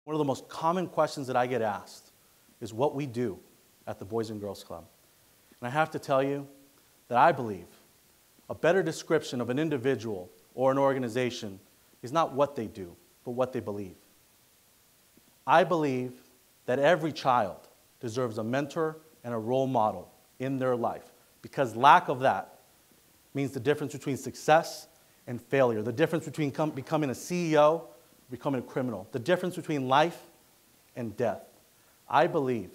One of the most common questions that I get asked is what we do at the Boys and Girls Club. And I have to tell you that I believe a better description of an individual or an organization is not what they do, but what they believe. I believe that every child deserves a mentor and a role model in their life, because lack of that means the difference between success and failure, the difference between becoming a CEO, becoming a criminal, the difference between life and death. I believe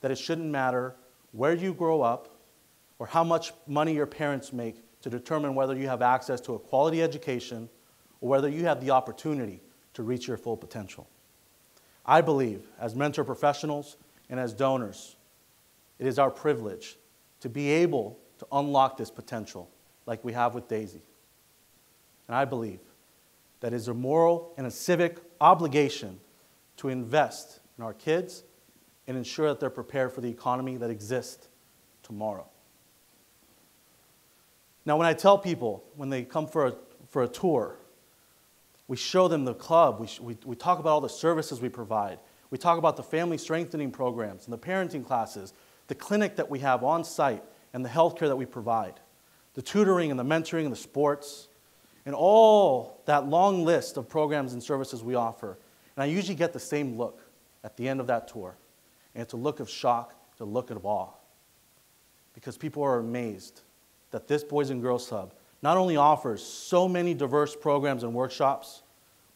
that it shouldn't matter where you grow up or how much money your parents make to determine whether you have access to a quality education or whether you have the opportunity to reach your full potential. I believe, as mentor professionals and as donors, it is our privilege to be able to unlock this potential like we have with Daisy. And I believe that it is a moral and a civic obligation to invest in our kids and ensure that they're prepared for the economy that exists tomorrow. Now, when I tell people, when they come for a tour, we show them the club, we talk about all the services we provide, we talk about the family strengthening programs and the parenting classes, the clinic that we have on site and the healthcare that we provide, the tutoring and the mentoring and the sports, and all that long list of programs and services we offer. And I usually get the same look at the end of that tour. And it's a look of shock, it's a look of awe. Because people are amazed that this Boys and Girls Club not only offers so many diverse programs and workshops,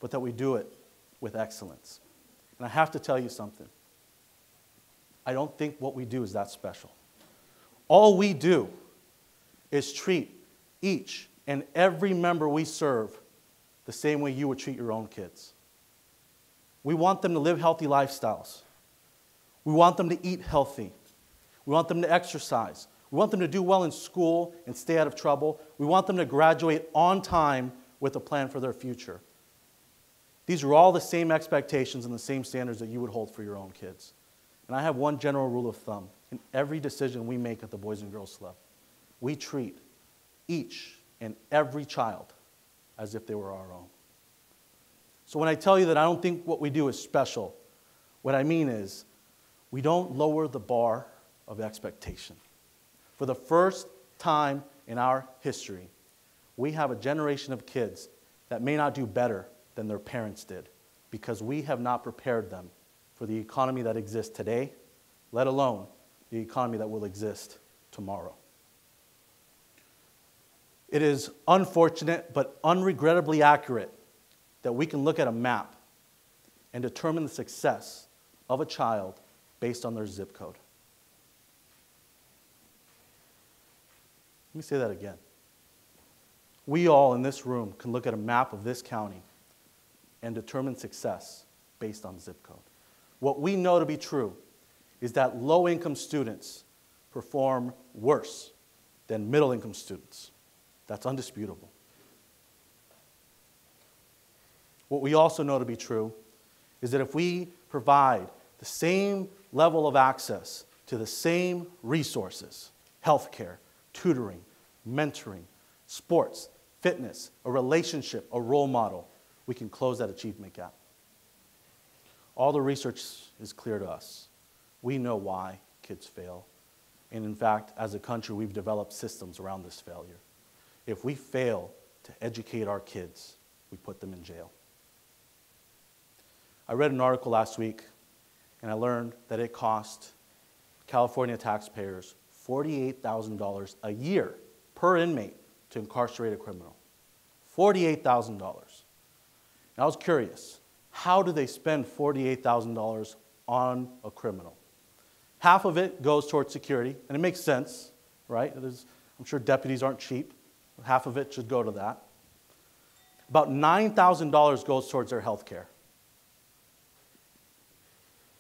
but that we do it with excellence. And I have to tell you something. I don't think what we do is that special. All we do is treat each and every member we serve the same way you would treat your own kids. We want them to live healthy lifestyles. We want them to eat healthy. We want them to exercise. We want them to do well in school and stay out of trouble. We want them to graduate on time with a plan for their future. These are all the same expectations and the same standards that you would hold for your own kids. And I have one general rule of thumb. In every decision we make at the Boys and Girls Club, we treat each and every child as if they were our own. So when I tell you that I don't think what we do is special, what I mean is we don't lower the bar of expectation. For the first time in our history, we have a generation of kids that may not do better than their parents did because we have not prepared them for the economy that exists today, let alone the economy that will exist tomorrow. It is unfortunate but unregrettably accurate that we can look at a map and determine the success of a child based on their zip code. Let me say that again. We all in this room can look at a map of this county and determine success based on zip code. What we know to be true is that low-income students perform worse than middle-income students. That's undisputable. What we also know to be true is that if we provide the same level of access to the same resources, healthcare, tutoring, mentoring, sports, fitness, a relationship, a role model, we can close that achievement gap. All the research is clear to us. We know why kids fail. And in fact, as a country, we've developed systems around this failure. If we fail to educate our kids, we put them in jail. I read an article last week, and I learned that it cost California taxpayers $48,000 a year per inmate to incarcerate a criminal. $48,000. And I was curious, how do they spend $48,000 on a criminal? Half of it goes towards security, and it makes sense, right? I'm sure deputies aren't cheap. Half of it should go to that. About $9,000 goes towards their health care.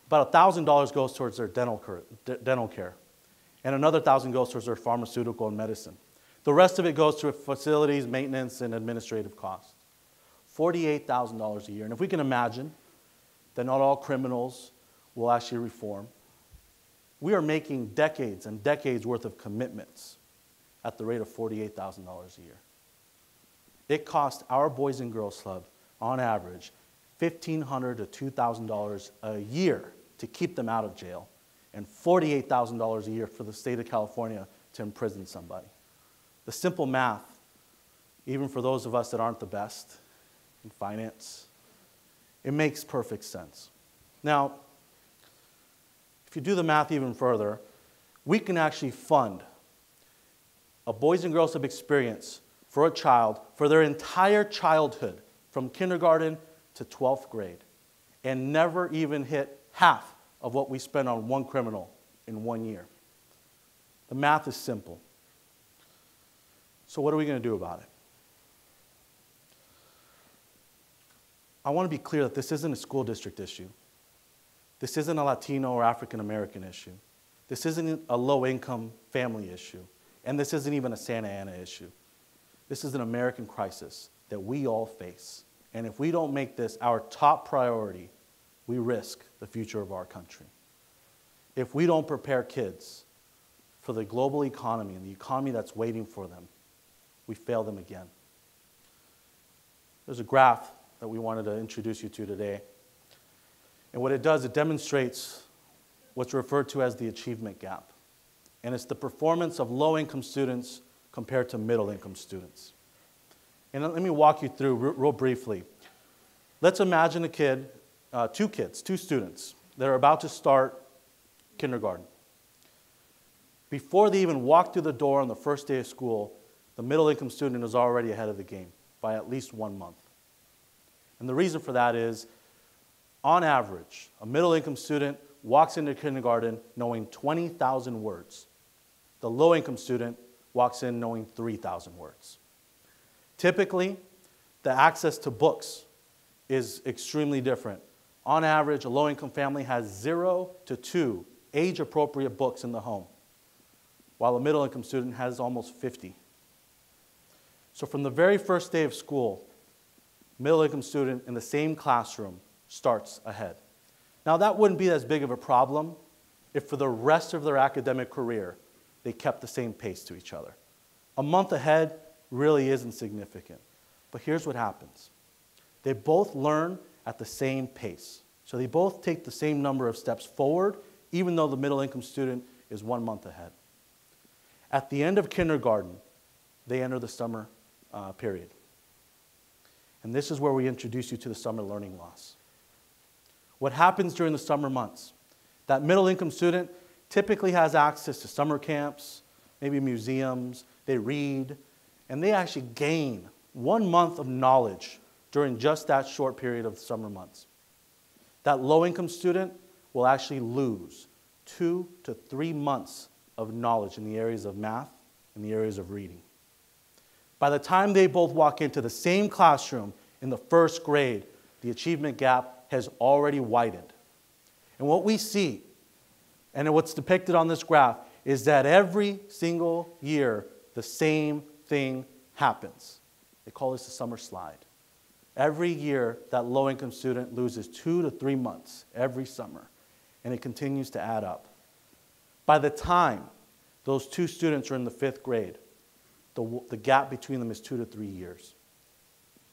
About $1,000 goes towards their dental care. And another $1,000 goes towards their pharmaceutical and medicine. The rest of it goes to facilities, maintenance, and administrative costs. $48,000 a year. And if we can imagine that not all criminals will actually reform, we are making decades and decades worth of commitments at the rate of $48,000 a year. It cost our Boys and Girls Club, on average, $1,500 to $2,000 a year to keep them out of jail, and $48,000 a year for the state of California to imprison somebody. The simple math, even for those of us that aren't the best in finance, it makes perfect sense. Now, if you do the math even further, we can actually fund a Boys and Girls Club experience for a child for their entire childhood, from kindergarten to 12th grade, and never even hit half of what we spend on one criminal in 1 year. The math is simple. So what are we going to do about it? I want to be clear that this isn't a school district issue. This isn't a Latino or African American issue. This isn't a low-income family issue. And this isn't even a Santa Ana issue. This is an American crisis that we all face. And if we don't make this our top priority, we risk the future of our country. If we don't prepare kids for the global economy and the economy that's waiting for them, we fail them again. There's a graph that we wanted to introduce you to today. And what it does, it demonstrates what's referred to as the achievement gap. And it's the performance of low-income students compared to middle-income students. And let me walk you through real briefly. Let's imagine a kid, two students that are about to start kindergarten. Before they even walk through the door on the first day of school, the middle-income student is already ahead of the game by at least 1 month. And the reason for that is, on average, a middle-income student walks into kindergarten knowing 20,000 words. The low-income student walks in knowing 3,000 words. Typically, the access to books is extremely different. On average, a low-income family has 0 to 2 age-appropriate books in the home, while a middle-income student has almost 50. So from the very first day of school, middle-income student in the same classroom starts ahead. Now, that wouldn't be as big of a problem if for the rest of their academic career, they kept the same pace to each other. A month ahead really isn't significant. But here's what happens. They both learn at the same pace. So they both take the same number of steps forward, even though the middle-income student is 1 month ahead. At the end of kindergarten, they enter the summer period. And this is where we introduce you to the summer learning loss. What happens during the summer months? That middle-income student typically has access to summer camps, maybe museums, they read, and they actually gain 1 month of knowledge during just that short period of the summer months. That low-income student will actually lose 2 to 3 months of knowledge in the areas of math and the areas of reading. By the time they both walk into the same classroom in the first grade, the achievement gap has already widened. And what we see, and what's depicted on this graph, is that every single year, the same thing happens. They call this the summer slide. Every year, that low-income student loses 2 to 3 months every summer, and it continues to add up. By the time those two students are in the 5th grade, the gap between them is 2 to 3 years.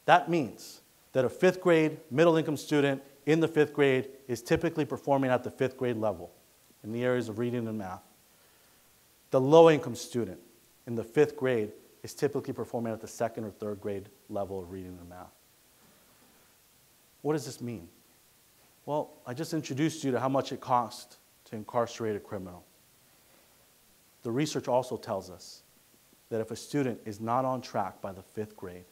That means that a 5th grade middle-income student in the 5th grade is typically performing at the 5th grade level in the areas of reading and math. The low-income student in the 5th grade is typically performing at the 2nd or 3rd grade level of reading and math. What does this mean? Well, I just introduced you to how much it costs to incarcerate a criminal. The research also tells us that if a student is not on track by the 5th grade,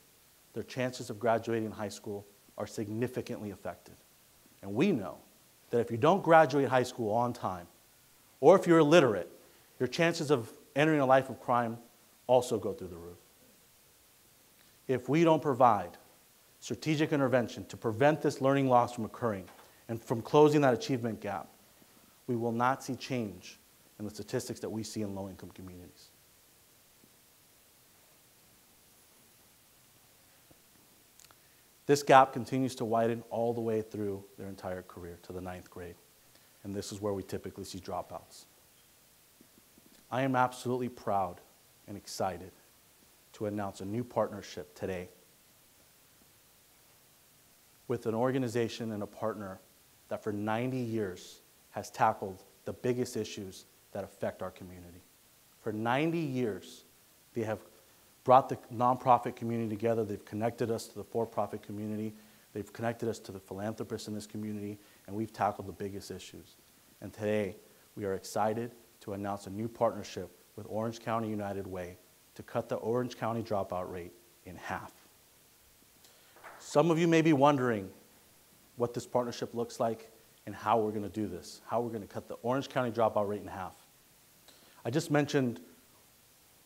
their chances of graduating high school are significantly affected. And we know that if you don't graduate high school on time, or if you're illiterate, your chances of entering a life of crime also go through the roof. If we don't provide strategic intervention to prevent this learning loss from occurring and from closing that achievement gap, we will not see change in the statistics that we see in low-income communities. This gap continues to widen all the way through their entire career to the 9th grade. And this is where we typically see dropouts. I am absolutely proud and excited to announce a new partnership today with an organization and a partner that for 90 years has tackled the biggest issues that affect our community. For 90 years, they have brought the nonprofit community together. They've connected us to the for-profit community. They've connected us to the philanthropists in this community, and we've tackled the biggest issues. And today, we are excited to announce a new partnership with Orange County United Way to cut the Orange County dropout rate in half. Some of you may be wondering what this partnership looks like and how we're going to do this, how we're going to cut the Orange County dropout rate in half. I just mentioned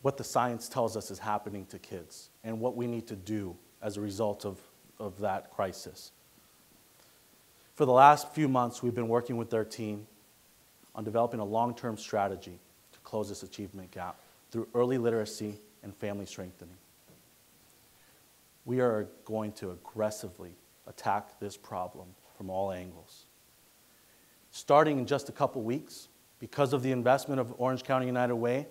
what the science tells us is happening to kids and what we need to do as a result of that crisis. For the last few months, we've been working with their team on developing a long-term strategy to close this achievement gap through early literacy and family strengthening. We are going to aggressively attack this problem from all angles. Starting in just a couple weeks, because of the investment of Orange County United Way,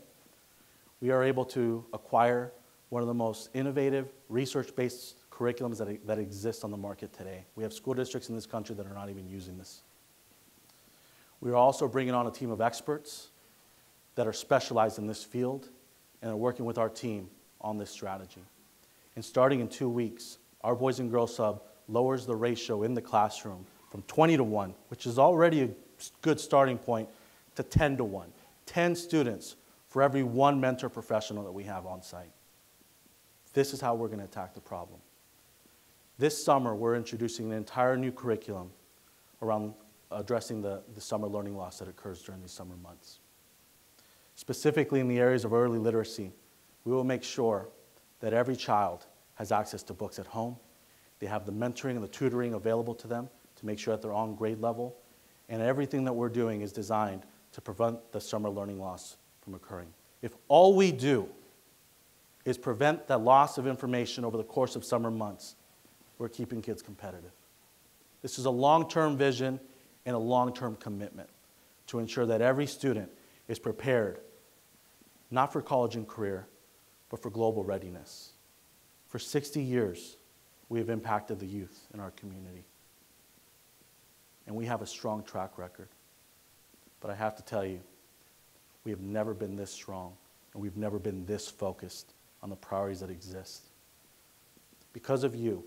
we are able to acquire one of the most innovative, research-based curriculums that exists on the market today. We have school districts in this country that are not even using this. We are also bringing on a team of experts that are specialized in this field and are working with our team on this strategy. And starting in 2 weeks, our Boys and Girls Sub lowers the ratio in the classroom from 20 to 1, which is already a good starting point, to 10 to 1. 10 students for every 1 mentor professional that we have on site. This is how we're going to attack the problem. This summer, we're introducing an entire new curriculum around addressing the summer learning loss that occurs during these summer months. Specifically in the areas of early literacy, we will make sure that every child has access to books at home. They have the mentoring and the tutoring available to them to make sure that they're on grade level. And everything that we're doing is designed to prevent the summer learning loss from occurring. If all we do is prevent that loss of information over the course of summer months, we're keeping kids competitive. This is a long-term vision and a long-term commitment to ensure that every student is prepared, not for college and career, but for global readiness. For 60 years, we have impacted the youth in our community. And we have a strong track record. But I have to tell you, we have never been this strong, and we've never been this focused on the priorities that exist. Because of you,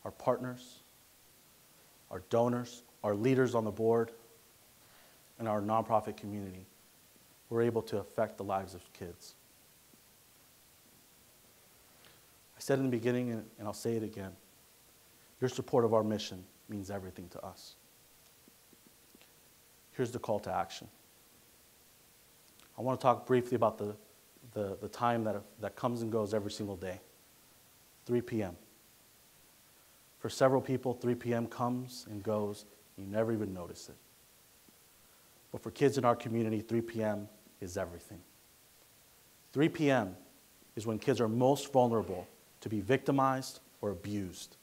our partners, our donors, our leaders on the board, and our nonprofit community, we're able to affect the lives of kids. I said in the beginning, and I'll say it again, your support of our mission means everything to us. Here's the call to action. I want to talk briefly about the time that comes and goes every single day, 3 p.m. For several people, 3 p.m. comes and goes, and you never even notice it. But for kids in our community, 3 p.m. is everything. 3 p.m. is when kids are most vulnerable to be victimized or abused.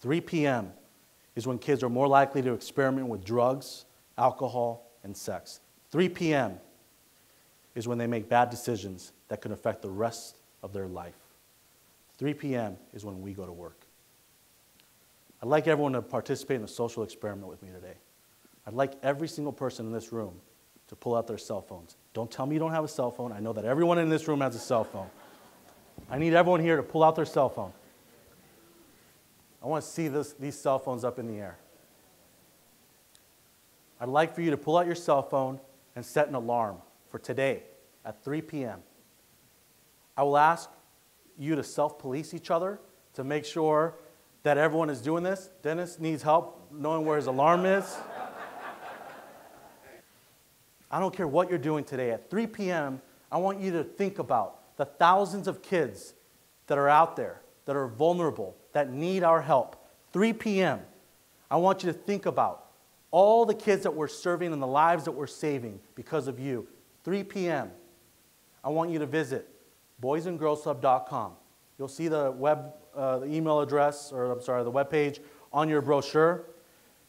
3 p.m. is when kids are more likely to experiment with drugs, alcohol, and sex. 3 p.m. is when they make bad decisions that can affect the rest of their life. 3 p.m. is when we go to work. I'd like everyone to participate in a social experiment with me today. I'd like every single person in this room to pull out their cell phones. Don't tell me you don't have a cell phone. I know that everyone in this room has a cell phone. I need everyone here to pull out their cell phone. I want to see these cell phones up in the air. I'd like for you to pull out your cell phone and set an alarm for today at 3 p.m. I will ask you to self-police each other to make sure that everyone is doing this. Dennis needs help knowing where his alarm is. I don't care what you're doing today. At 3 p.m., I want you to think about the thousands of kids that are out there, that are vulnerable, that need our help. 3 p.m., I want you to think about all the kids that we're serving and the lives that we're saving because of you. 3 p.m., I want you to visit boysandgirlsclub.com. You'll see the email address, the webpage on your brochure.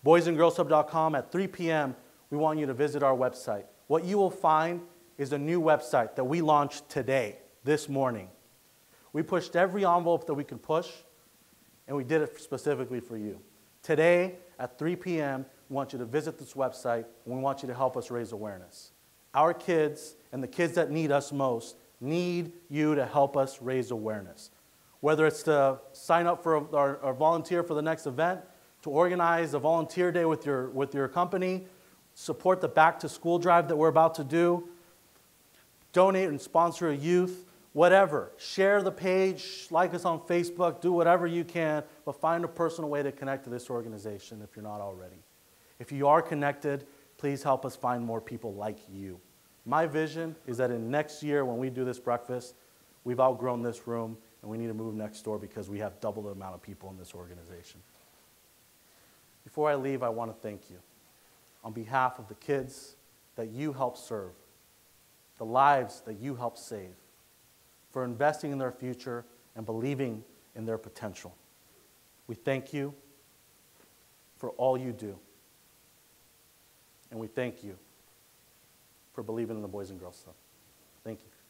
boysandgirlsclub.com. At 3 p.m., we want you to visit our website. What you will find is a new website that we launched today, this morning. We pushed every envelope that we could push, and we did it specifically for you. Today, at 3 p.m., we want you to visit this website, and we want you to help us raise awareness. Our kids and the kids that need us most need you to help us raise awareness. Whether it's to sign up for or volunteer for the next event, to organize a volunteer day with your company, support the back-to-school drive that we're about to do, donate and sponsor a youth, whatever. Share the page, like us on Facebook, do whatever you can, but find a personal way to connect to this organization if you're not already. If you are connected, please help us find more people like you. My vision is that in next year when we do this breakfast, we've outgrown this room and we need to move next door because we have double the amount of people in this organization. Before I leave, I want to thank you on behalf of the kids that you help serve, the lives that you help save, for investing in their future and believing in their potential. We thank you for all you do. And we thank you for believing in the Boys and Girls Club. Thank you.